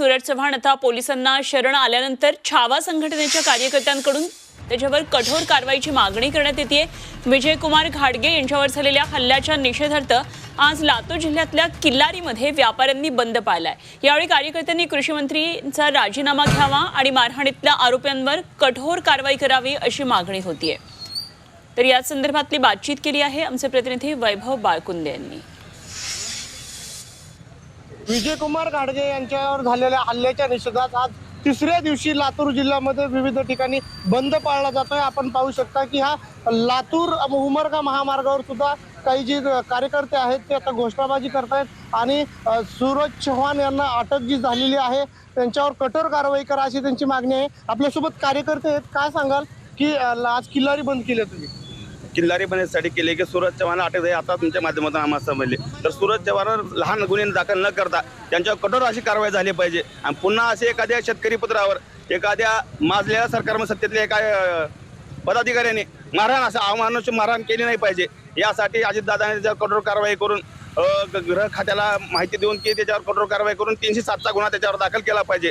सूरज चव्हाण आता पोलिसांना शरण आल्यानंतर छावा संघटनेच्या कार्यकर्त्यांकडून त्याच्यावर कठोर कारवाईची मागणी करण्यात येते। विजयकुमार घाडगे यांच्यावर झालेल्या हल्ल्याच्या निषेधार्थ आज लातूर जिल्ह्यातल्या किल्लारीमध्ये व्यापाऱ्यांनी बंद पाळलाय। यावेळी कार्यकर्त्यांनी कृषी मंत्रींचा राजीनामा घ्यावा आणि मारहाणीतल्या आरोपींवर कठोर कारवाई करावी अशी मागणी होतीये। तर या संदर्भातली बातचीत केली आहे आमचे प्रतिनिधी वैभव बाळकुंदे यांनी। विजयकुमार घाडगे यांच्यावर झालेल्या हल्ल्याच्या निषेधात आज तिसऱ्या दिवशी लातूर जिल्ह्यामध्ये विविध ठिकाणी बंद पाळला जातोय। आपण पाहू शकता की हा लातूर उमरगा महामार्गावर सुद्धा काही जे कार्यकर्ते आहेत ते आता घोषणाबाजी करतायत आणि सूरज चव्हाण यांना अटक जी झालेली आहे त्यांच्यावर कठोर कारवाई करा अशी त्यांची मागणी आहे। आपल्यासोबत कार्यकर्ते आहेत, काय सांगाल की आज किल्लारी बंद केली तुम्ही? किल्लारी बनण्यासाठी केले की सूरज चव्हाण अटक आहे आता तुमच्या माध्यमातून आम्हाला समजले। तर सूरज चव्हाण लहान गुन्हे दाखल न करता त्यांच्यावर कठोर अशी कारवाई झाली पाहिजे आणि पुन्हा असे एखाद्या शेतकरी पुत्रावर एखाद्या माजलेल्या सरकारमध्ये सत्तेतल्या एका पदाधिकाऱ्याने अवमानाची मारहाण केली नाही पाहिजे। यासाठी अजितदादांनी त्याच्यावर कठोर कारवाई करून गृह खात्याला माहिती देऊन की त्याच्यावर कठोर कारवाई करून 307चा गुन्हा त्याच्यावर दाखल केला पाहिजे।